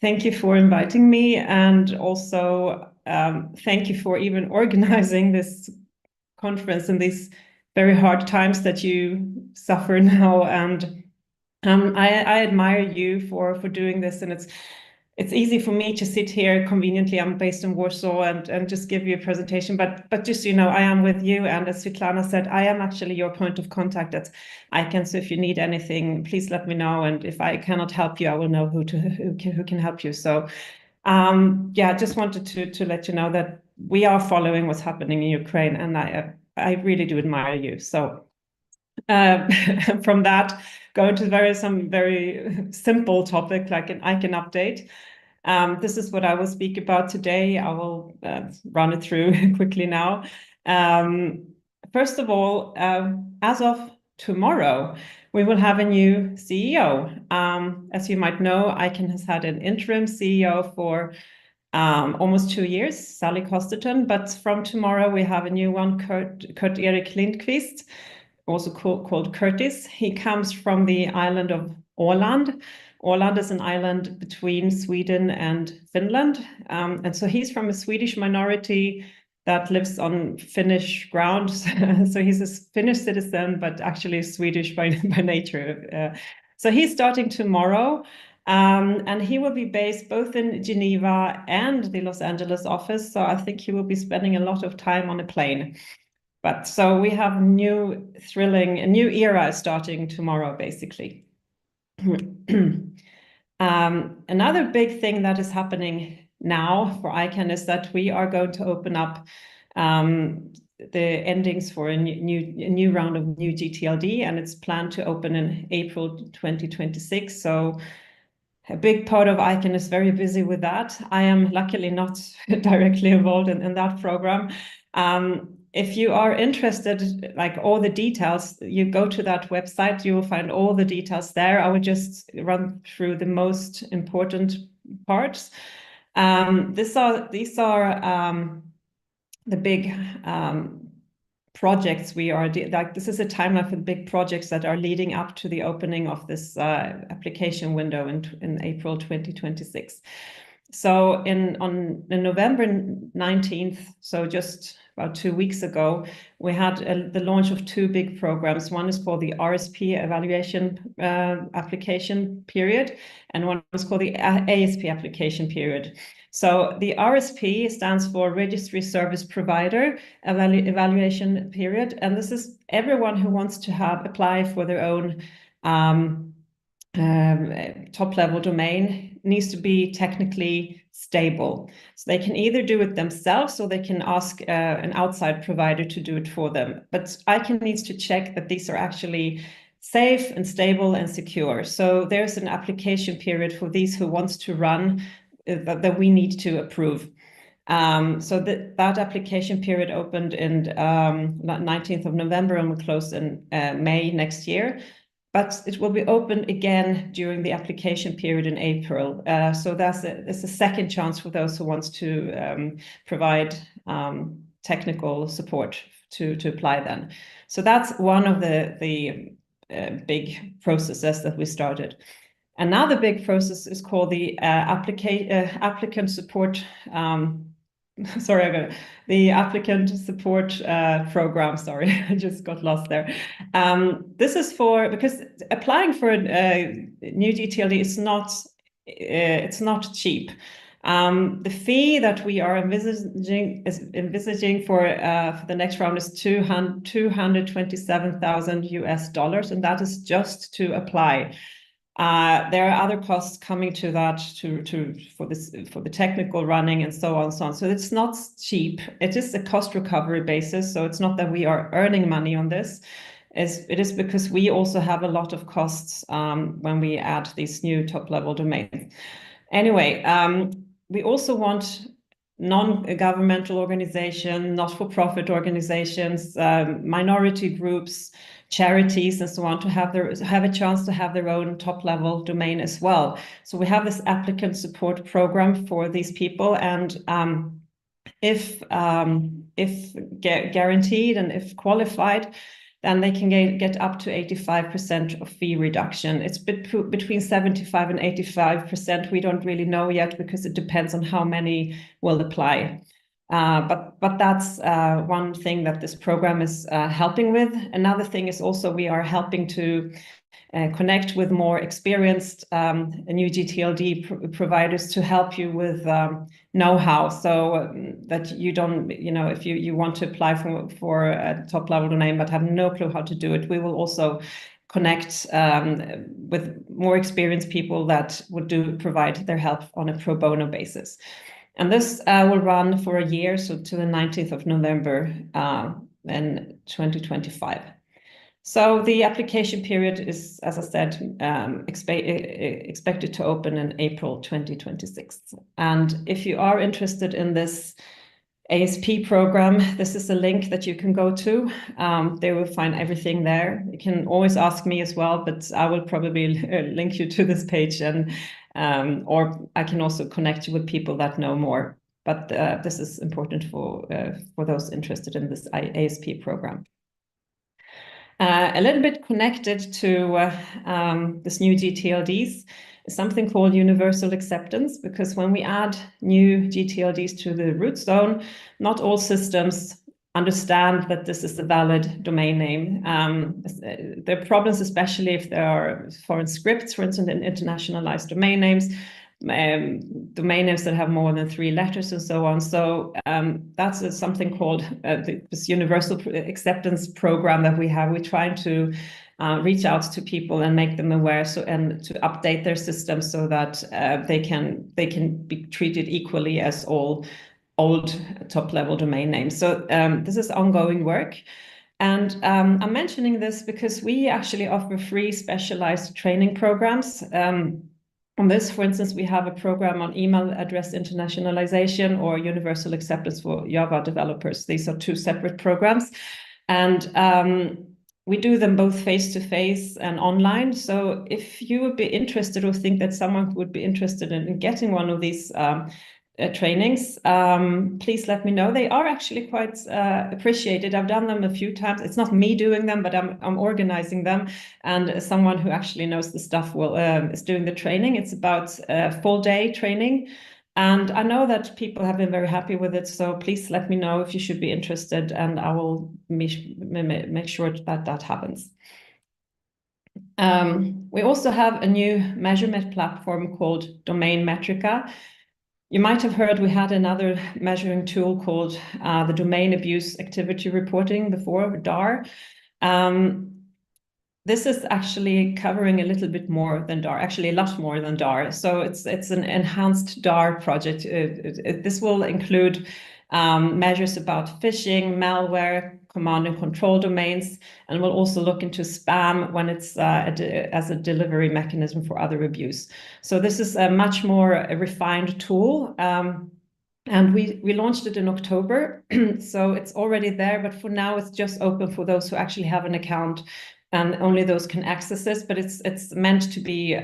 Thank you for inviting me, and also thank you for even organizing this conference in these very hard times that you suffer now. And I admire you for doing this, and it's easy for me to sit here conveniently. I'm based in Warsaw and just give you a presentation, but just, I am with you. And as Svetlana said, I am actually your point of contact at ICANN. So if you need anything, please let me know. And if I cannot help you, I will know who can help you. So yeah, I just wanted to let you know that we are following what's happening in Ukraine, and I really do admire you. So from that, go into some very simple topic like an ICANN update. This is what I will speak about today. I will run it through quickly now. First of all, as of tomorrow, we will have a new CEO. As you might know, ICANN has had an interim CEO for almost 2 years, Sally Costerton, but from tomorrow we have a new one, Kurt Erik Lindqvist, also called Curtis. He comes from the island of Åland. Åland is an island between Sweden and Finland. And so he's from a Swedish minority that lives on Finnish ground. So he's a Finnish citizen, but actually Swedish by nature. So he's starting tomorrow. And he will be based both in Geneva and the Los Angeles office. So I think he will be spending a lot of time on a plane. But so we have a new era starting tomorrow, basically. Another big thing that is happening now for ICANN is that we are going to open up the endings for a new round of new GTLD, and it's planned to open in April 2026. So a big part of ICANN is very busy with that. I am luckily not directly involved in that program. If you are interested, like all the details, you go to that website, you will find all the details there. I will just run through the most important parts. These are the big projects we are, like this is a timeline for the big projects that are leading up to the opening of this application window in April 2026. So on November 19th, so just about 2 weeks ago, we had the launch of 2 big programs. One is called the RSP evaluation application period, and one is called the ASP application period. So the RSP stands for Registry Service Provider Evaluation Period, and this is everyone who wants to apply for their own top-level domain needs to be technically stable. So they can either do it themselves or they can ask an outside provider to do it for them. But ICANN needs to check that these are actually safe and stable and secure. So there's an application period for these who wants to run that we need to approve. So that application period opened in 19th of November and will close in May next year. But it will be open again during the application period in April. So it's a second chance for those who wants to provide technical support to apply then. So that's one of the big processes that we started. Another big process is called the applicant support. The applicant support program. Sorry, I just got lost there. This is because applying for a new GTLD is it's not cheap. The fee that we are envisaging for the next round is $227,000, and that is just to apply. There are other costs coming to that for the technical running and so on and so on. So it's not cheap. It is a cost recovery basis. So it's not that we are earning money on this. It is because we also have a lot of costs when we add these new top-level domains. Anyway, we also want non-governmental organizations, not-for-profit organizations, minority groups, charities and so on to have a chance to have their own top-level domain as well. So we have this applicant support program for these people, and if guaranteed and if qualified, then they can get up to 85% of fee reduction. It's between 75 and 85%. We don't really know yet because it depends on how many will apply. But that's one thing that this program is helping with. Another thing is also we are helping to connect with more experienced new GTLD providers to help you with know-how, so that you don't, if you want to apply for a top-level domain but have no clue how to do it, we will also connect with more experienced people that would provide their help on a pro bono basis. And this will run for a year, so to the 19th of November in 2025. So the application period is, as I said, expected to open in April 2026. And if you are interested in this ASP program, this is a link that you can go to. They will find everything there. You can always ask me as well, but I will probably link you to this page, and or I can also connect you with people that know more. But this is important for those interested in this ASP program. A little bit connected to this new GTLDs is something called universal acceptance, because when we add new GTLDs to the root zone, not all systems understand that this is a valid domain name. There are problems, especially if there are foreign scripts, for instance, in internationalized domain names, domain names that have more than 3 letters and so on. So that's something called this universal acceptance program that we have. We're trying to reach out to people and make them aware, and to update their systems so that they can be treated equally as all old top-level domain names. So this is ongoing work. And I'm mentioning this because we actually offer free specialized training programs. On this, for instance, we have a program on email address internationalization or universal acceptance for Java developers. These are 2 separate programs. And we do them both face-to-face and online. So if you would be interested or think that someone would be interested in getting one of these trainings, please let me know. They are actually quite appreciated. I've done them a few times. It's not me doing them, but I'm organizing them, and someone who actually knows the stuff is doing the training. It's about a full-day training, and I know that people have been very happy with it. So please let me know if you should be interested, and I will make sure that happens. We also have a new measurement platform called Domain Metrica. You might have heard we had another measuring tool called the Domain Abuse Activity Reporting before, DAR. This is actually covering a little bit more than DAR, actually a lot more than DAR. So it's an enhanced DAR project. This will include measures about phishing, malware, command and control domains, and we'll also look into spam when it's as a delivery mechanism for other abuse. So this is a much more refined tool, and we launched it in October, so it's already there, but for now it's just open for those who actually have an account, and only those can access this, but it's meant to be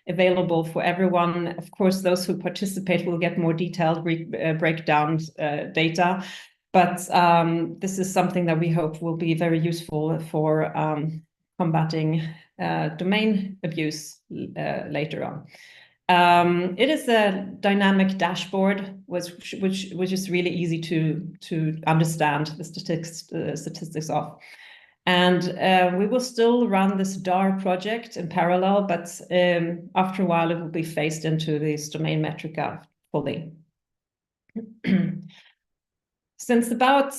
available for everyone. Of course, those who participate will get more detailed breakdown data, but this is something that we hope will be very useful for combating domain abuse later on. It is a dynamic dashboard, which is really easy to understand the statistics of. And we will still run this DAR project in parallel, but after a while it will be phased into this Domain Metrica fully. Since about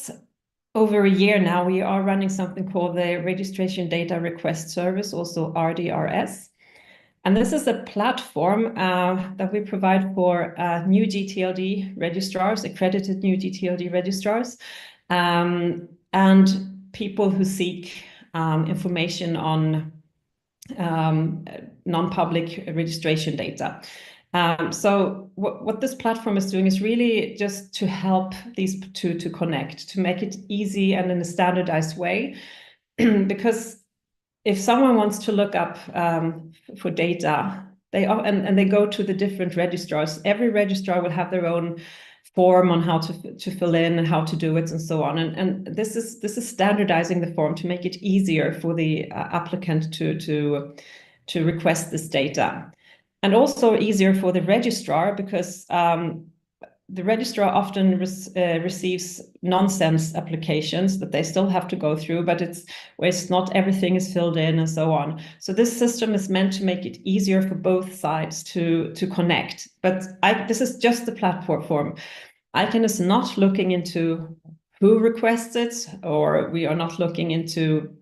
over a year now, we are running something called the Registration Data Request Service, also RDRS. And this is a platform that we provide for new GTLD registrars, accredited new GTLD registrars, and people who seek information on non-public registration data. So what this platform is doing is really just to help these two to connect, to make it easy and in a standardized way. Because if someone wants to look up for data, they go to the different registrars. Every registrar will have their own form on how to fill in and how to do it and so on. And this is standardizing the form to make it easier for the applicant to request this data. And also easier for the registrar, because the registrar often receives nonsense applications that they still have to go through, but it's not everything is filled in and so on. So this system is meant to make it easier for both sides to connect. But this is just the platform. ICANN is not looking into who requests it, or we are not looking into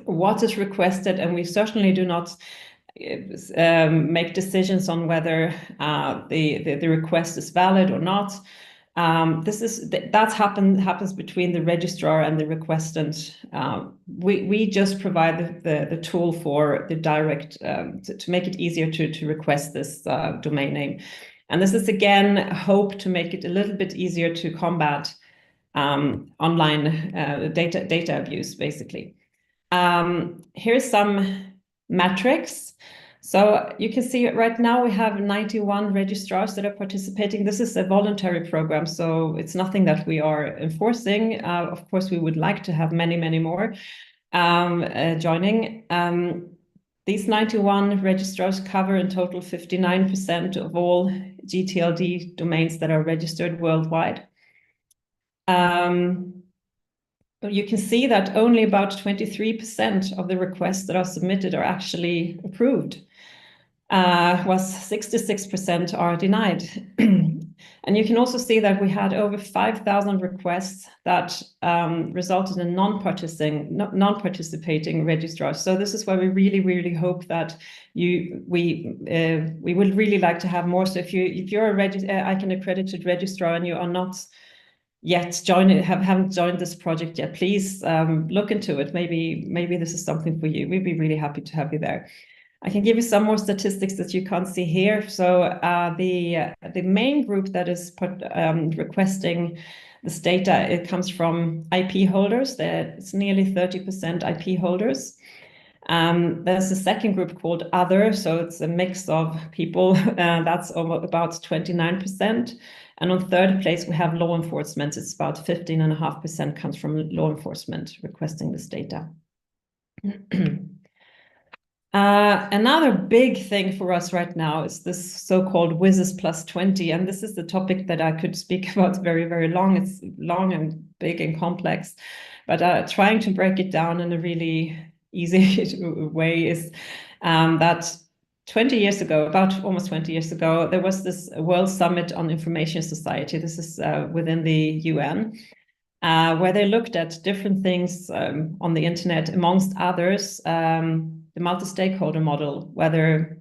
what is requested, and we certainly do not make decisions on whether the request is valid or not. That happens between the registrar and the requestant. We just provide the tool for the direct to make it easier to request this domain name. And this is again a hope to make it a little bit easier to combat online data abuse, basically. Here's some metrics. So you can see right now we have 91 registrars that are participating. This is a voluntary program, so it's nothing that we are enforcing. Of course, we would like to have many, many more joining. These 91 registrars cover in total 59% of all GTLD domains that are registered worldwide. You can see that only about 23% of the requests that are submitted are actually approved, was 66% are denied. And you can also see that we had over 5,000 requests that resulted in non-participating registrars. So this is why we really, really hope that we would really like to have more. So if you're a ICANN accredited registrar and you are not yet haven't joined this project yet, please look into it. Maybe this is something for you. We'd be really happy to have you there. I can give you some more statistics that you can't see here. So the main group that is requesting this data, it comes from IP holders. It's nearly 30% IP holders. There's a second group called Other, so it's a mix of people. That's about 29%. And on third place, we have law enforcement. It's about 15.5% comes from law enforcement requesting this data. Another big thing for us right now is this so-called WSIS plus 20. And this is the topic that I could speak about very, very long. It's long and big and complex, but trying to break it down in a really easy way is that 20 years ago, about almost 20 years ago, there was this World Summit on Information Society. This is within the UN, where they looked at different things on the internet, amongst others, the multi-stakeholder model, whether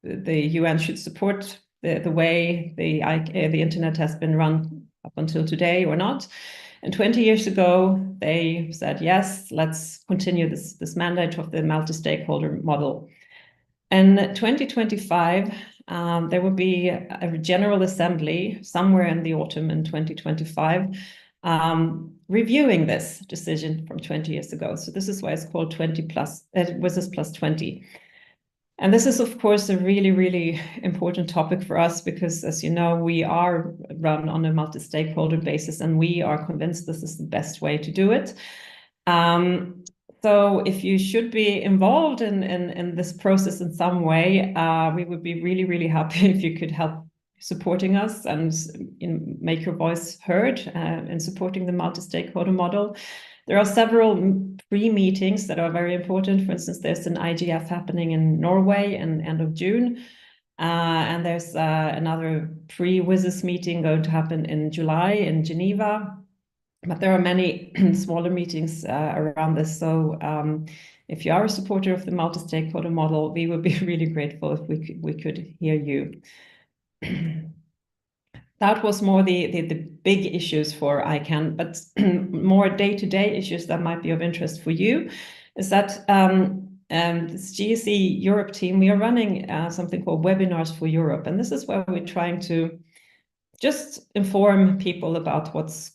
the UN should support the way the internet has been run up until today or not. And 20 years ago, they said, yes, let's continue this mandate of the multi-stakeholder model. In 2025, there will be a General Assembly somewhere in the autumn in 2025, reviewing this decision from 20 years ago. So this is why it's called WSIS plus 20. And this is, of course, a really, really important topic for us because, as you know, we are run on a multi-stakeholder basis, and we are convinced this is the best way to do it. So if you should be involved in this process in some way, we would be really, really happy if you could help supporting us and make your voice heard in supporting the multi-stakeholder model. There are several pre-meetings that are very important. For instance, there's an IGF happening in Norway in end of June. And there's another pre-WSIS meeting going to happen in July in Geneva. But there are many smaller meetings around this. So if you are a supporter of the multi-stakeholder model, we would be really grateful if we could hear you. That was more the big issues for ICANN, but more day-to-day issues that might be of interest for you is that this GSE Europe team, we are running something called Webinars for Europe. And this is where we're trying to just inform people about what's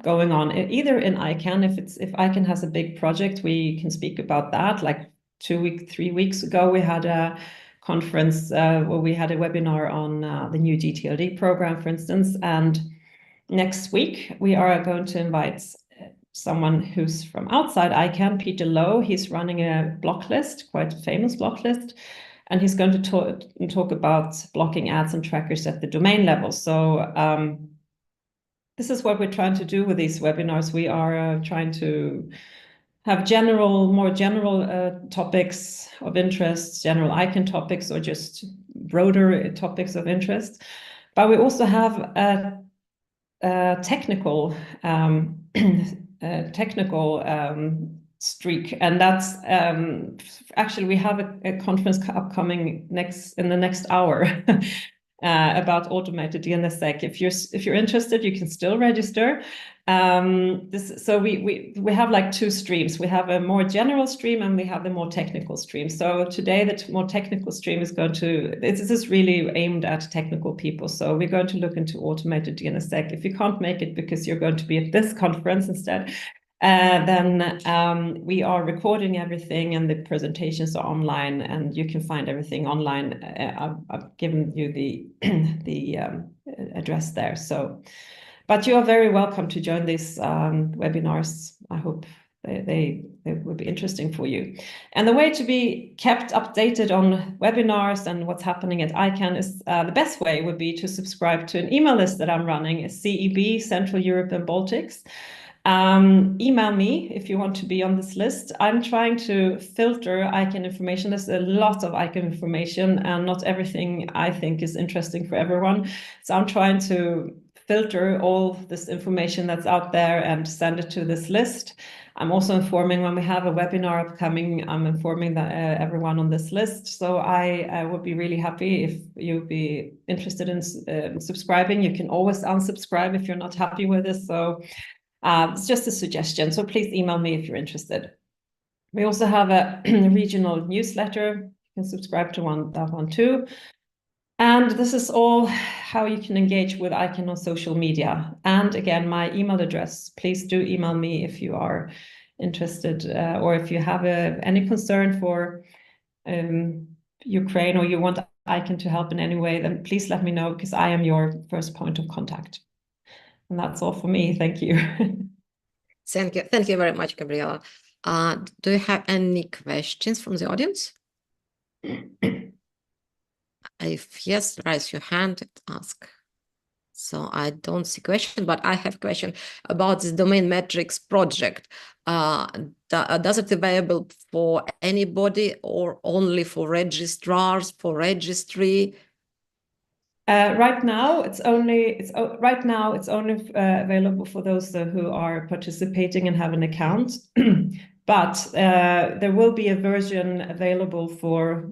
going on, either in ICANN. If ICANN has a big project, we can speak about that. Like 3 weeks ago, we had a conference where we had a webinar on the new GTLD program, for instance. And next week, we are going to invite someone who's from outside ICANN, Peter Lowe. He's running a block list, quite a famous block list. And he's going to talk about blocking ads and trackers at the domain level. So this is what we're trying to do with these webinars. We are trying to have more general topics of interest, general ICANN topics, or just broader topics of interest. But we also have a technical streak, and that's actually we have a conference upcoming in the next hour about automated DNSSEC. If you're interested, you can still register. So we have like two streams. We have a more general stream and we have the more technical stream. So today the more technical stream is this is really aimed at technical people. So we're going to look into automated DNSSEC. If you can't make it because you're going to be at this conference instead, then we are recording everything and the presentations are online, and you can find everything online. I've given you the address there. But you are very welcome to join these webinars. I hope they will be interesting for you. And the way to be kept updated on webinars and what's happening at ICANN is the best way would be to subscribe to an email list that I'm running, CEB, Central Europe and Baltics. Email me if you want to be on this list. I'm trying to filter ICANN information. There's a lot of ICANN information, and not everything I think is interesting for everyone. So I'm trying to filter all this information that's out there and send it to this list. I'm also informing when we have a webinar upcoming, I'm informing everyone on this list. So I would be really happy if you'd be interested in subscribing. You can always unsubscribe if you're not happy with this. So it's just a suggestion. So please email me if you're interested. We also have a regional newsletter. You can subscribe to that one too. And this is all how you can engage with ICANN on social media. And again, my email address, please do email me if you are interested or if you have any concern for Ukraine or you want ICANN to help in any way, then please let me know, because I am your first point of contact. And that's all for me. Thank you. Thank you. Thank you very much, Gabriella. Do you have any questions from the audience? If yes, raise your hand and ask. So I don't see question, but I have a question about this domain metrics project. Does it available for anybody or only for registrars, for registry? Right now, it's only available for those who are participating and have an account. But there will be a version available for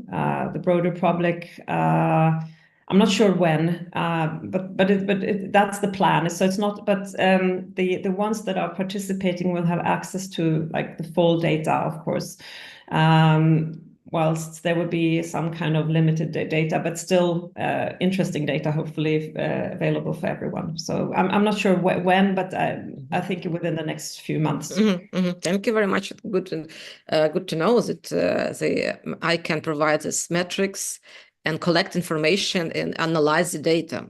the broader public. I'm not sure when, but that's the plan. So it's not. But the ones that are participating will have access to like the full data, of course. Whilst there will be some kind of limited data, but still interesting data, hopefully available for everyone. So I'm not sure when, but I think within the next few months. Thank you very much. Good to know that ICANN provide this metrics and collect information and analyze the data.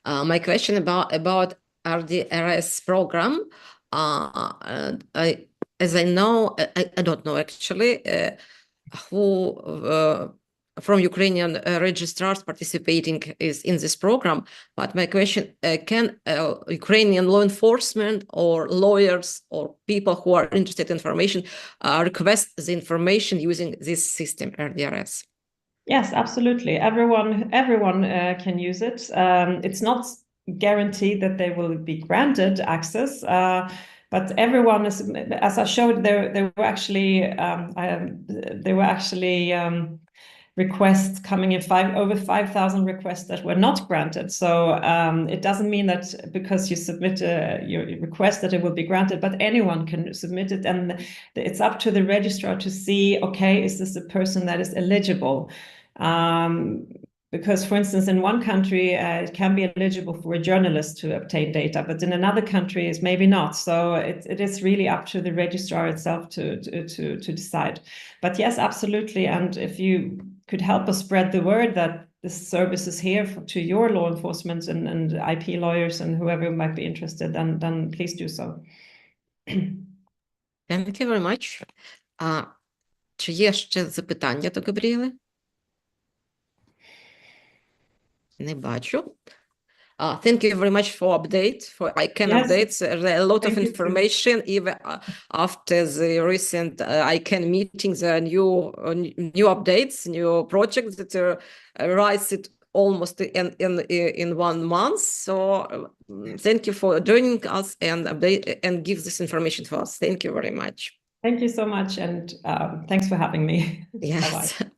My question about RDRS program, as I know, I don't know actually, who from Ukrainian registrars participating is in this program, but my question, can Ukrainian law enforcement or lawyers or people who are interested in information request the information using this system, RDRS? Yes, absolutely. Everyone can use it. It's not guaranteed that they will be granted access, but everyone is, as I showed, there were actually requests coming in, over 5,000 requests that were not granted. So it doesn't mean that because you submit your request that it will be granted, but anyone can submit it, and it's up to the registrar to see, okay, is this a person that is eligible? Because, for instance, in one country, it can be eligible for a journalist to obtain data, but in another country, it's maybe not. So it is really up to the registrar itself to decide. But yes, absolutely. And if you could help us spread the word that this service is here to your law enforcement and IP lawyers and whoever might be interested, then please do so. Thank you very much. Чи є ще запитання до Габріели? Не бачу. Thank you very much for ICANN Yes. updates. There are a lot of Thank you too. information, even after the recent ICANN meetings, new updates, new projects that rise it almost in 1 month. So thank you for joining us and give this information to us. Thank you very much. Thank you so much, and thanks for having me. Yes. Bye-bye.